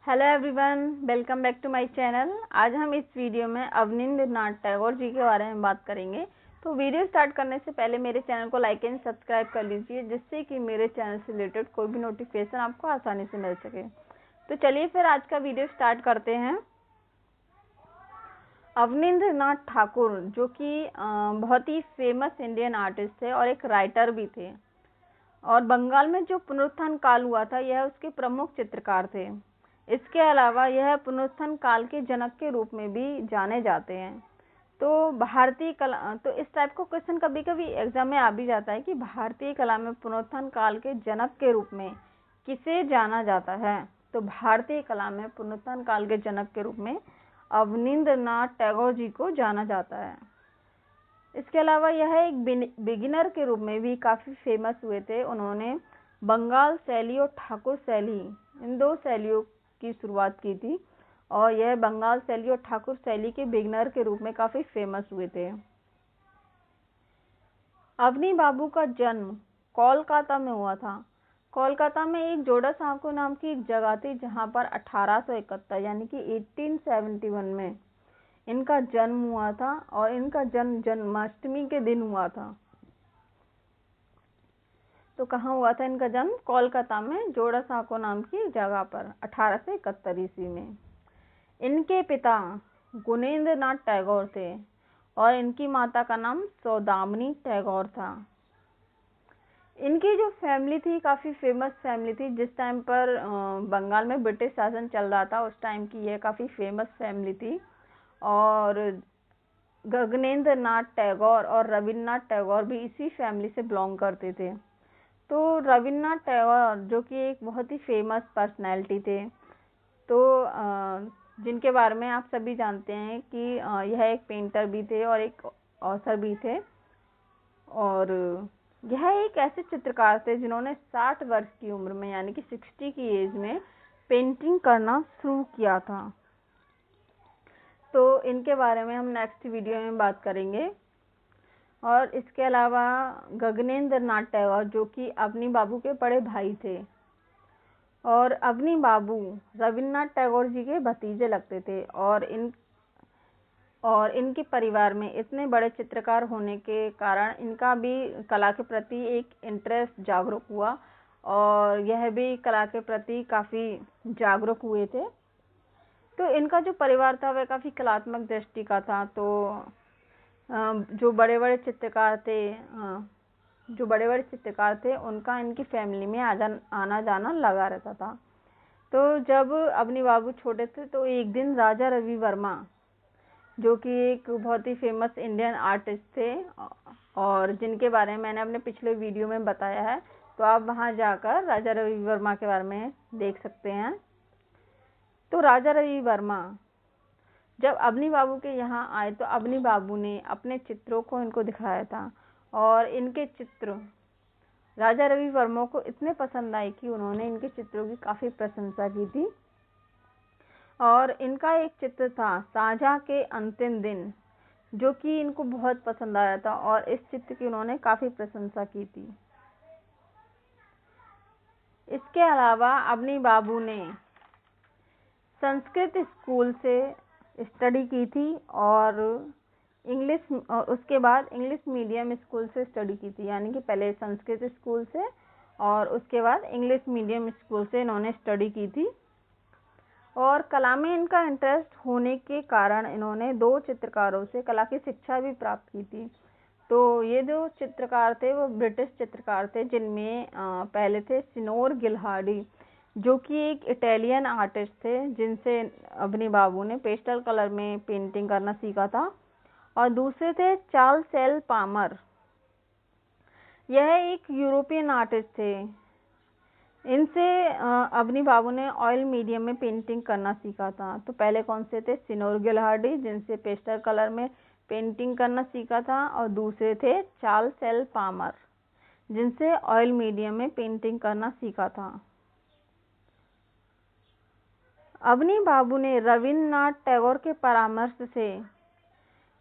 Hello everyone, welcome back to my channel. आज हम इस वीडियो में अवनींद्रनाथ टैगोर जी के बारे में बात करेंगे। तो वीडियो स्टार्ट करने से पहले मेरे चैनल को लाइक एंड सब्सक्राइब कर लीजिए, जिससे कि मेरे चैनल से रिलेटेड कोई भी नोटिफिकेशन आपको आसानी से मिल सके। तो चलिए फिर आज का वीडियो स्टार्ट करते हैं। अवनींद्रनाथ ठाकुर जो कि बहुत ही फेमस इंडियन आर्टिस्ट थे और एक राइटर भी थे, और बंगाल में जो पुनरुत्थान काल हुआ था यह उसके प्रमुख चित्रकार थे। इसके अलावा यह पुनरुत्थान काल के जनक के रूप में भी जाने जाते हैं। तो भारतीय कला, तो इस टाइप का क्वेश्चन कभी कभी एग्जाम में आ भी जाता है कि भारतीय कला में पुनरुत्थान काल के जनक के रूप में किसे जाना जाता है। तो भारतीय कला में पुनरुत्थान काल के जनक के रूप में अवनींद्रनाथ टैगोर जी को जाना जाता है। इसके अलावा यह एक बिगिनर के रूप में भी काफ़ी फेमस हुए थे। उन्होंने बंगाल शैली और ठाकुर शैली, इन दो शैलियों की शुरुआत की थी, और यह बंगाल शैली और ठाकुर शैली के बिगिनर के रूप में काफ़ी फेमस हुए थे। अवनी बाबू का जन्म कोलकाता में हुआ था। कोलकाता में एक जोड़ा सांको नाम की एक जगह थी, जहां पर 1871 यानी कि 1871 में इनका जन्म हुआ था, और इनका जन्म जन्माष्टमी के दिन हुआ था। तो कहाँ हुआ था इनका जन्म? कोलकाता में जोड़ा सांको नाम की जगह पर 1871 ईस्वी में। इनके पिता गुणेंद्र नाथ टैगोर थे और इनकी माता का नाम सौदामिनी टैगोर था। इनकी जो फैमिली थी काफ़ी फेमस फैमिली थी। जिस टाइम पर बंगाल में ब्रिटिश शासन चल रहा था उस टाइम की यह काफ़ी फेमस फैमिली थी। और गगनेंद्र नाथ टैगोर और रविन्द्रनाथ टैगोर भी इसी फैमिली से बिलोंग करते थे। तो रविन्द्रनाथ टैगोर जो कि एक बहुत ही फेमस पर्सनैलिटी थे, तो जिनके बारे में आप सभी जानते हैं कि यह एक पेंटर भी थे और एक ऑथर भी थे। और यह एक ऐसे चित्रकार थे जिन्होंने 60 वर्ष की उम्र में यानी कि 60 की एज में पेंटिंग करना शुरू किया था। तो इनके बारे में हम नेक्स्ट वीडियो में बात करेंगे। और इसके अलावा गगनेंद्र नाथ टैगोर जो कि अवनी बाबू के बड़े भाई थे, और अवनी बाबू रविन्द्रनाथ टैगोर जी के भतीजे लगते थे। और इनके परिवार में इतने बड़े चित्रकार होने के कारण इनका भी कला के प्रति एक इंटरेस्ट जागरूक हुआ, और यह भी कला के प्रति काफ़ी जागरूक हुए थे। तो इनका जो परिवार था वह काफ़ी कलात्मक दृष्टि का था। तो जो बड़े बड़े चित्रकार थे उनका इनकी फैमिली में आना जाना लगा रहता था। तो जब अवनी बाबू छोटे थे तो एक दिन राजा रवि वर्मा जो कि एक बहुत ही फेमस इंडियन आर्टिस्ट थे, और जिनके बारे में मैंने अपने पिछले वीडियो में बताया है, तो आप वहां जाकर राजा रवि वर्मा के बारे में देख सकते हैं। तो राजा रवि वर्मा जब अवनी बाबू के यहाँ आए तो अवनी बाबू ने अपने चित्रों को इनको दिखाया था, और इनके चित्र राजा रवि वर्मा को इतने पसंद आए कि उन्होंने इनके चित्रों की काफ़ी प्रशंसा की थी। और इनका एक चित्र था साझा के अंतिम दिन, जो कि इनको बहुत पसंद आया था, और इस चित्र की उन्होंने काफ़ी प्रशंसा की थी। इसके अलावा अवनी बाबू ने संस्कृत स्कूल से स्टडी की थी, और उसके बाद इंग्लिश मीडियम स्कूल से स्टडी की थी, यानी कि पहले संस्कृत स्कूल से और उसके बाद इंग्लिश मीडियम स्कूल से इन्होंने स्टडी की थी। और कला में इनका इंटरेस्ट होने के कारण इन्होंने 2 चित्रकारों से कला की शिक्षा भी प्राप्त की थी। तो ये जो चित्रकार थे वो ब्रिटिश चित्रकार थे, जिनमें पहले थे सिनोर गिल्हाडी जो कि एक इटालियन आर्टिस्ट थे, जिनसे अवनी बाबू ने पेस्टल कलर में पेंटिंग करना सीखा था। और दूसरे थे चार्ल्स एल पामर, यह एक यूरोपियन आर्टिस्ट थे। इनसे अवनी बाबू ने ऑयल मीडियम में पेंटिंग करना सीखा था। तो पहले कौन से थे? सिनोर गिल्हाडी, जिनसे पेस्टल कलर में पेंटिंग करना सीखा था, और दूसरे थे चार्ल्स एल पामर, जिनसे ऑयल मीडियम में पेंटिंग करना सीखा था। अवनी बाबू ने रविन्द्रनाथ टैगोर के परामर्श से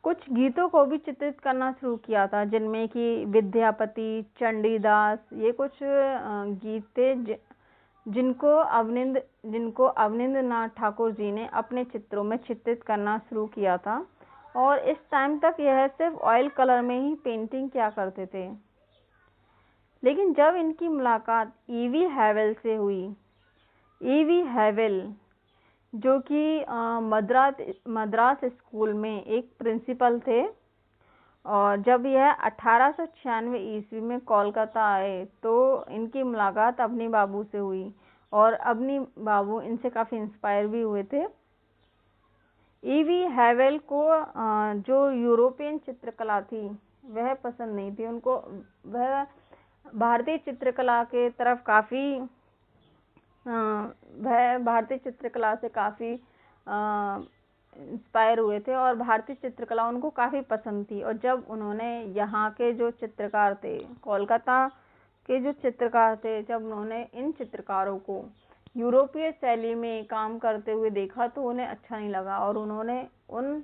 कुछ गीतों को भी चित्रित करना शुरू किया था, जिनमें कि विद्यापति, चंडीदास, ये कुछ गीत थे जिनको अवनिंद्र नाथ ठाकुर जी ने अपने चित्रों में चित्रित करना शुरू किया था। और इस टाइम तक यह सिर्फ ऑयल कलर में ही पेंटिंग किया करते थे। लेकिन जब इनकी मुलाकात ईवी हैवेल से हुई, ईवी हैवेल जो कि मद्रास स्कूल में एक प्रिंसिपल थे, और जब यह 1896 ईस्वी में कोलकाता आए तो इनकी मुलाकात अवनी बाबू से हुई और अवनी बाबू इनसे काफ़ी इंस्पायर भी हुए थे। ईवी हैवेल को जो यूरोपियन चित्रकला थी वह पसंद नहीं थी उनको। वह भारतीय चित्रकला के तरफ काफ़ी वह भारतीय चित्रकला से काफ़ी इंस्पायर हुए थे और भारतीय चित्रकला उनको काफ़ी पसंद थी। और जब उन्होंने यहाँ के जो चित्रकार थे, कोलकाता के जो चित्रकार थे, जब उन्होंने इन चित्रकारों को यूरोपीय शैली में काम करते हुए देखा तो उन्हें अच्छा नहीं लगा और उन्होंने उन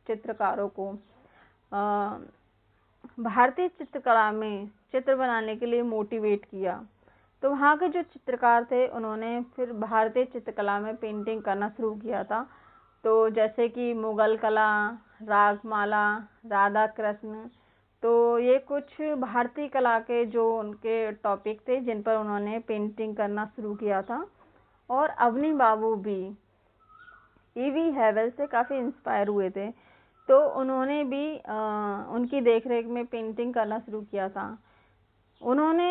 चित्रकारों को भारतीय चित्रकला में चित्र बनाने के लिए मोटिवेट किया। तो वहाँ के जो चित्रकार थे उन्होंने फिर भारतीय चित्रकला में पेंटिंग करना शुरू किया था। तो जैसे कि मुगल कला, रागमाला, राधा कृष्ण, तो ये कुछ भारतीय कला के जो उनके टॉपिक थे जिन पर उन्होंने पेंटिंग करना शुरू किया था। और अवनी बाबू भी ईवी हैवेल से काफ़ी इंस्पायर हुए थे, तो उन्होंने भी उनकी देखरेख में पेंटिंग करना शुरू किया था। उन्होंने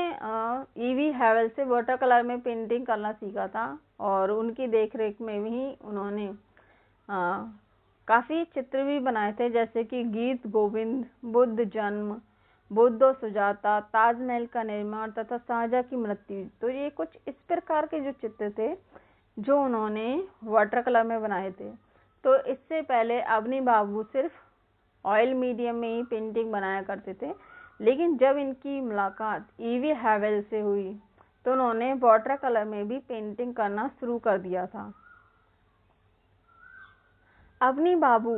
ईवी हैवेल से वाटर कलर में पेंटिंग करना सीखा था और उनकी देखरेख में भी उन्होंने काफ़ी चित्र भी बनाए थे, जैसे कि गीत गोविंद, बुद्ध जन्म, बुद्ध और सुजाता, ताजमहल का निर्माण तथा शाहजहां की मृत्यु। तो ये कुछ इस प्रकार के जो चित्र थे जो उन्होंने वाटर कलर में बनाए थे। तो इससे पहले अवनी बाबू सिर्फ ऑयल मीडियम में ही पेंटिंग बनाया करते थे, लेकिन जब इनकी मुलाकात ईवी हैवेल से हुई तो उन्होंने वाटर कलर में भी पेंटिंग करना शुरू कर दिया था। अवनी बाबू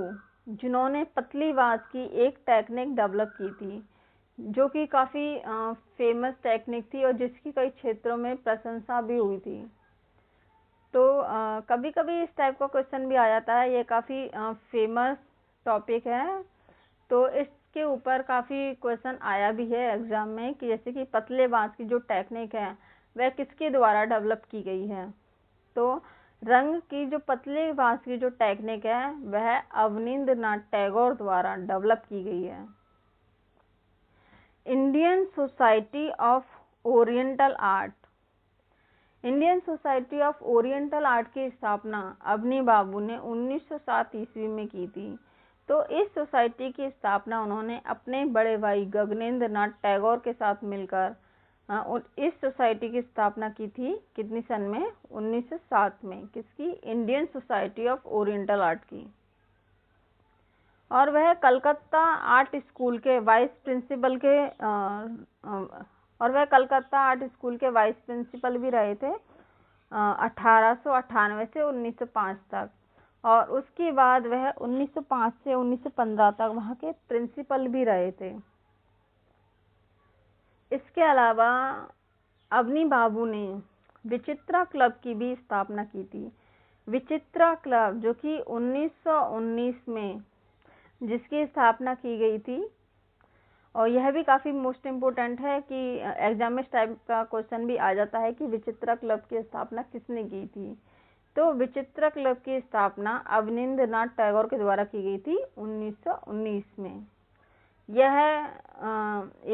जिन्होंने पतली बाज की एक टेक्निक डेवलप की थी जो कि काफ़ी फेमस टेक्निक थी और जिसकी कई क्षेत्रों में प्रशंसा भी हुई थी। तो कभी कभी इस टाइप का क्वेश्चन भी आ जाता है, ये काफ़ी फेमस टॉपिक है, तो इसके ऊपर काफ़ी क्वेश्चन आया भी है एग्ज़ाम में कि जैसे कि पतले बांस की जो टेक्निक है वह किसके द्वारा डेवलप की गई है। तो रंग की जो पतले बांस की जो टेक्निक है वह अवनींद्र नाथ टैगोर द्वारा डेवलप की गई है। Indian society of oriental art, Indian society of oriental art की स्थापना अवनी बाबू ने 1907 ईस्वी में की थी। तो इस सोसाइटी की स्थापना उन्होंने अपने बड़े भाई गगनेंद्र नाथ टैगोर के साथ मिलकर इस सोसाइटी की स्थापना की थी। कितनी सन में? 1907 में। किसकी? Indian society of oriental art की। और वह कलकत्ता आर्ट स्कूल के वाइस प्रिंसिपल भी रहे थे 1898 से 1905 तक। और उसके बाद वह 1905 से 1915 तक वहाँ के प्रिंसिपल भी रहे थे। इसके अलावा अवनी बाबू ने विचित्रा क्लब की भी स्थापना की थी। विचित्रा क्लब जो कि 1919 में जिसकी स्थापना की गई थी, और यह भी काफ़ी मोस्ट इम्पोर्टेंट है कि एग्जाम में इस टाइप का क्वेश्चन भी आ जाता है कि विचित्रा क्लब की स्थापना किसने की थी। तो विचित्रा क्लब की स्थापना अवनींद्र नाथ टैगोर के द्वारा की गई थी 1919 में। यह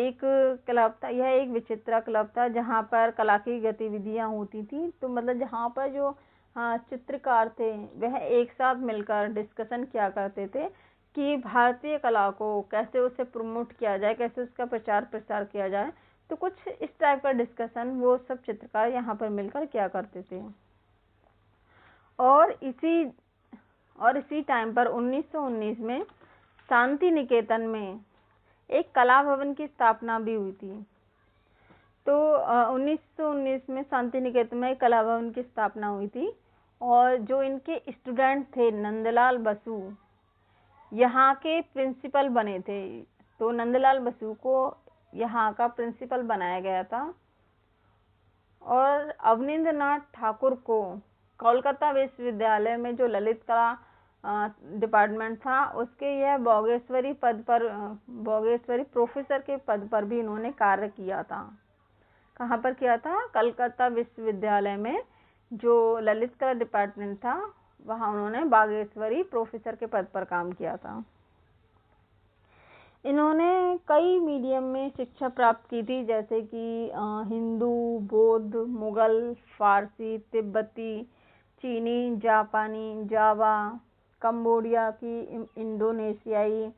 एक क्लब था, यह एक विचित्रा क्लब था जहाँ पर कला की गतिविधियाँ होती थी। तो मतलब जहाँ पर जो चित्रकार थे वह एक साथ मिलकर डिस्कशन किया करते थे कि भारतीय कला को कैसे उसे प्रमोट किया जाए, कैसे उसका प्रचार प्रसार किया जाए। तो कुछ इस टाइप का डिस्कशन वो सब चित्रकार यहाँ पर मिलकर किया करते थे। और इसी टाइम पर 1919 में शांति निकेतन में एक कला भवन की स्थापना भी हुई थी। तो 1919 में शांति निकेतन में कला भवन की स्थापना हुई थी और जो इनके स्टूडेंट थे नंदलाल बसु यहाँ के प्रिंसिपल बने थे। तो नंदलाल बसु को यहाँ का प्रिंसिपल बनाया गया था। और अवनींद्र नाथ ठाकुर को कोलकाता विश्वविद्यालय में जो ललित कला डिपार्टमेंट था उसके यह भोगेश्वरी प्रोफेसर के पद पर भी इन्होंने कार्य किया था। कहाँ पर किया था? कलकत्ता विश्वविद्यालय में जो ललित कला डिपार्टमेंट था वहाँ उन्होंने बागेश्वरी प्रोफेसर के पद पर काम किया था। इन्होंने कई मीडियम में शिक्षा प्राप्त की थी, जैसे कि हिंदू, बौद्ध, मुगल, फारसी, तिब्बती, चीनी, जापानी, जावा, कंबोडिया की, इंडोनेशियाई,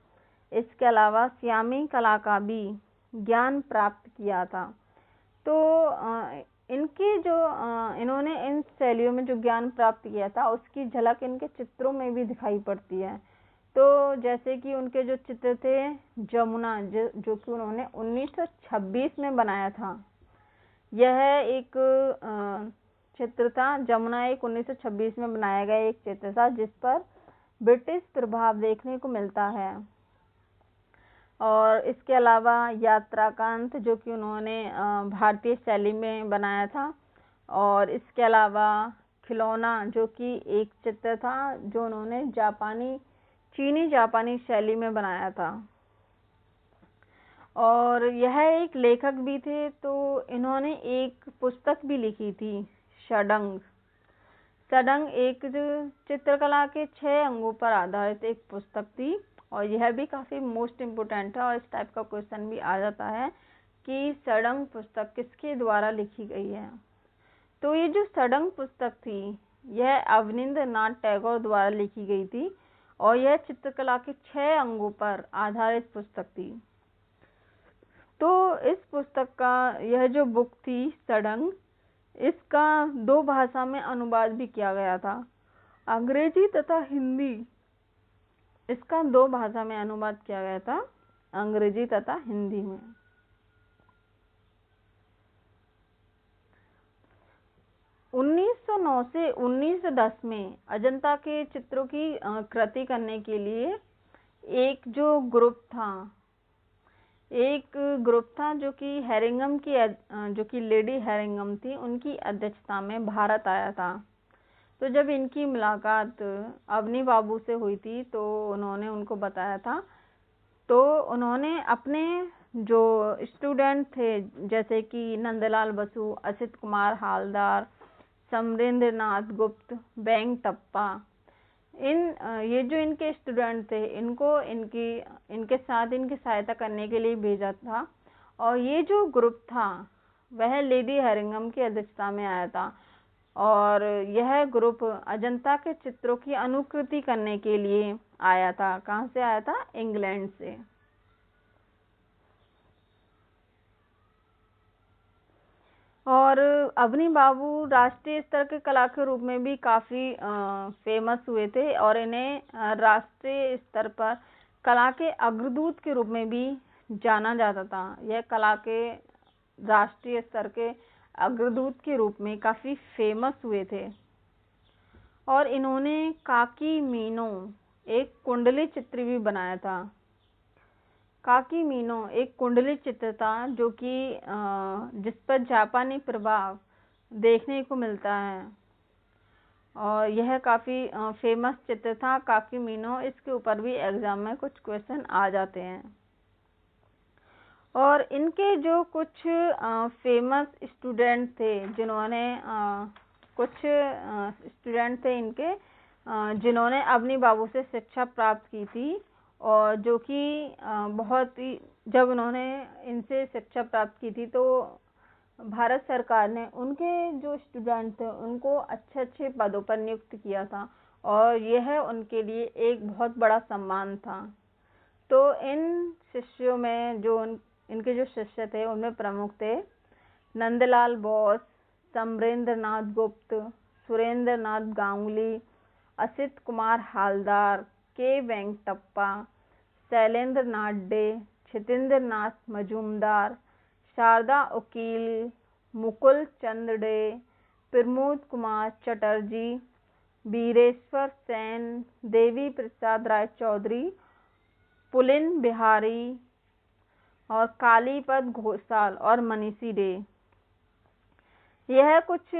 इसके अलावा सियामी कला का भी ज्ञान प्राप्त किया था। तो इनके जो इन्होंने इन शैलियों में जो ज्ञान प्राप्त किया था उसकी झलक इनके चित्रों में भी दिखाई पड़ती है। तो जैसे कि उनके जो चित्र थे जमुना, जो कि उन्होंने 1926 में बनाया था, यह एक चित्र था। जमुना एक 1926 में बनाया गया एक चित्र था जिस पर ब्रिटिश प्रभाव देखने को मिलता है। और इसके अलावा यात्राकांत जो कि उन्होंने भारतीय शैली में बनाया था। और इसके अलावा खिलौना जो कि एक चित्र था जो उन्होंने चीनी जापानी शैली में बनाया था। और यह एक लेखक भी थे, तो इन्होंने एक पुस्तक भी लिखी थी, षडंग। षडंग एक चित्रकला के 6 अंगों पर आधारित एक पुस्तक थी और यह भी काफ़ी मोस्ट इम्पोर्टेंट है और इस टाइप का क्वेश्चन भी आ जाता है कि षडंग पुस्तक किसके द्वारा लिखी गई है। तो ये जो षडंग पुस्तक थी यह अवनींद्र नाथ टैगोर द्वारा लिखी गई थी और यह चित्रकला के 6 अंगों पर आधारित पुस्तक थी। तो इस पुस्तक का यह जो बुक थी षडंग, इसका 2 भाषा में अनुवाद भी किया गया था, अंग्रेजी तथा हिंदी। इसका 2 भाषा में अनुवाद किया गया था, अंग्रेजी तथा हिंदी में। उन्नीस सौ 9 से 1910 में अजंता के चित्रों की कृति करने के लिए एक ग्रुप था जो कि हैरिंगम की जो कि लेडी हैरिंगम थी, उनकी अध्यक्षता में भारत आया था। तो जब इनकी मुलाकात अवनी बाबू से हुई थी तो उन्होंने उनको बताया था। तो उन्होंने अपने जो स्टूडेंट थे जैसे कि नंदलाल बसु, असित कुमार हालदार, समरेंद्र नाथ गुप्त, वेंकटप्पा, ये जो इनके स्टूडेंट थे इनको इनके साथ इनकी सहायता करने के लिए भेजा था। और ये जो ग्रुप था वह लेडी हैरिंगम की अध्यक्षता में आया था और यह ग्रुप अजंता के चित्रों की अनुकृति करने के लिए आया था। कहाँ से आया था? इंग्लैंड से। और अवनी बाबू राष्ट्रीय स्तर के कला के रूप में भी काफ़ी फेमस हुए थे और इन्हें राष्ट्रीय स्तर पर कला के अग्रदूत के रूप में भी जाना जाता था। यह कला के राष्ट्रीय स्तर के अग्रदूत के रूप में काफ़ी फेमस हुए थे। और इन्होंने काकी मीनो एक कुंडली चित्र भी बनाया था। काकी मीनो एक कुंडली चित्र था जो कि जिस पर जापानी प्रभाव देखने को मिलता है और यह काफ़ी फेमस चित्र था काकी मीनो। इसके ऊपर भी एग्जाम में कुछ क्वेश्चन आ जाते हैं। और इनके जो कुछ फेमस स्टूडेंट थे जिन्होंने अवनी बाबू से शिक्षा प्राप्त की थी और जो कि बहुत ही जब उन्होंने इनसे शिक्षा प्राप्त की थी तो भारत सरकार ने उनके जो स्टूडेंट थे उनको अच्छे पदों पर नियुक्त किया था और यह उनके लिए एक बहुत बड़ा सम्मान था। तो इन शिष्यों में इनके जो शिष्य थे उनमें प्रमुख थे नंदलाल बोस, समरेंद्र नाथ गुप्त, सुरेंद्र नाथ गांगुली, असित कुमार हालदार, के वेंकटप्पा, शैलेंद्र नाथ डे, क्षितेंद्र नाथ मजूमदार, शारदा उकील, मुकुल चंद डे, प्रमोद कुमार चटर्जी, बीरेश्वर सेन, देवी प्रसाद राय चौधरी, पुलिन बिहारी और कालीपद घोषाल और मनीषी डे। यह कुछ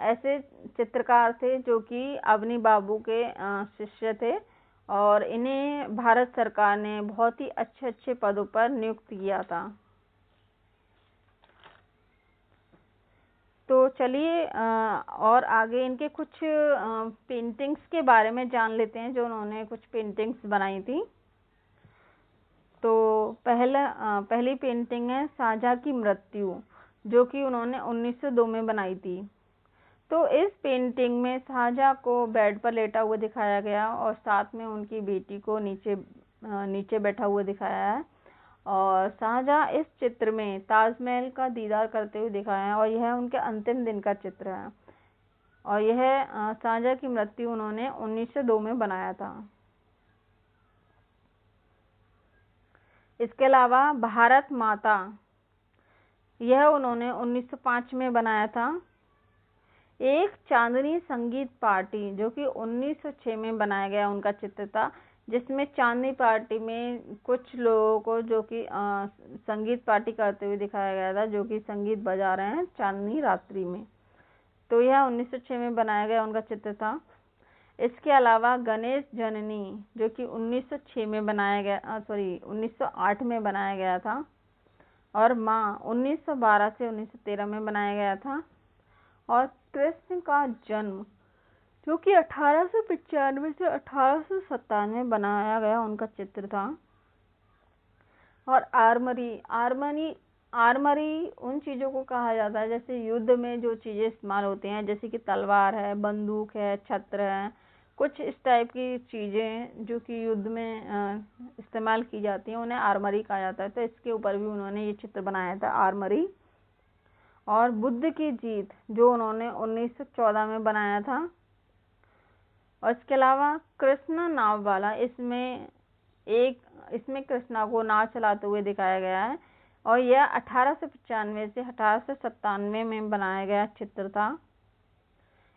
ऐसे चित्रकार थे जो कि अवनी बाबू के शिष्य थे और इन्हें भारत सरकार ने बहुत ही अच्छे अच्छे पदों पर नियुक्त किया था। तो चलिए और आगे इनके कुछ पेंटिंग्स के बारे में जान लेते हैं, जो उन्होंने कुछ पेंटिंग्स बनाई थी। तो पहली पेंटिंग है शाहजहां की मृत्यु, जो कि उन्होंने 1902 में बनाई थी। तो इस पेंटिंग में शाहजहां को बेड पर लेटा हुआ दिखाया गया और साथ में उनकी बेटी को नीचे बैठा हुआ दिखाया है। और शाहजहां इस चित्र में ताजमहल का दीदार करते हुए दिखाया है और यह उनके अंतिम दिन का चित्र है। और यह शाहजहां की मृत्यु उन्होंने 1902 में बनाया था। इसके अलावा भारत माता, यह उन्होंने 1905 में बनाया था। एक चांदनी संगीत पार्टी, जो कि 1906 में बनाया गया उनका चित्र था, जिसमें चांदनी पार्टी में कुछ लोगों को जो कि संगीत पार्टी करते हुए दिखाया गया था, जो कि संगीत बजा रहे हैं चांदनी रात्रि में। तो यह 1906 में बनाया गया उनका चित्र था। इसके अलावा गणेश जननी, जो कि 1906 में बनाया गया 1908 में बनाया गया था। और माँ 1912 से 1913 में बनाया गया था। और कृष्ण का जन्म, जो कि 1895 से 1897 में बनाया गया उनका चित्र था। और आर्मरी उन चीज़ों को कहा जाता है जैसे युद्ध में जो चीज़ें इस्तेमाल होती हैं, जैसे कि तलवार है, बंदूक है, छत्र है, कुछ इस टाइप की चीज़ें जो कि युद्ध में इस्तेमाल की जाती हैं, उन्हें आर्मरी कहा जाता है। तो इसके ऊपर भी उन्होंने ये चित्र बनाया था, आर्मरी। और बुद्ध की जीत, जो उन्होंने 1914 में बनाया था। और इसके अलावा कृष्ण नाव वाला, इसमें कृष्णा को नाव चलाते हुए दिखाया गया है और यह 1895 से 1897 में बनाया गया चित्र था।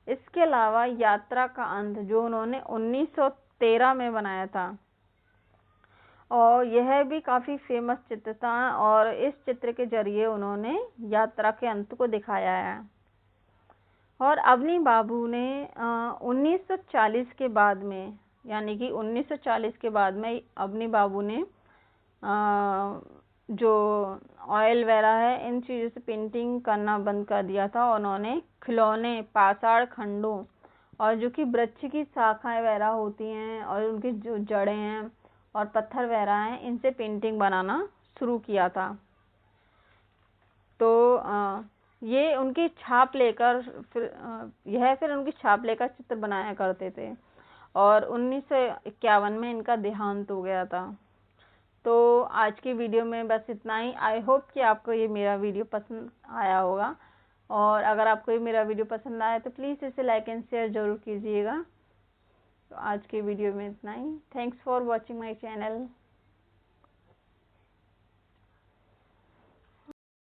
इसके अलावा यात्रा का अंत, जो उन्होंने 1913 में बनाया था और यह भी काफ़ी फेमस चित्र था और इस चित्र के जरिए उन्होंने यात्रा के अंत को दिखाया है। और अवनी बाबू ने 1940 के बाद में, यानी कि 1940 के बाद में अवनी बाबू ने जो ऑयल वगैरह है, इन चीज़ों से पेंटिंग करना बंद कर दिया था। उन्होंने खिलौने, पाषाण खंडों और जो कि वृक्ष की शाखाएं वगैरह होती हैं और उनकी जो जड़ें हैं और पत्थर वगैरह हैं, इनसे पेंटिंग बनाना शुरू किया था। तो ये उनकी छाप लेकर फिर उनकी छाप लेकर चित्र बनाया करते थे और 1951 में इनका देहांत हो गया था। तो आज की वीडियो में बस इतना ही। आई होप कि आपको ये मेरा वीडियो पसंद आया होगा और अगर आपको ये मेरा वीडियो पसंद आया तो प्लीज़ इसे लाइक एंड शेयर ज़रूर कीजिएगा। तो आज के वीडियो में इतना ही। Thanks for watching my channel.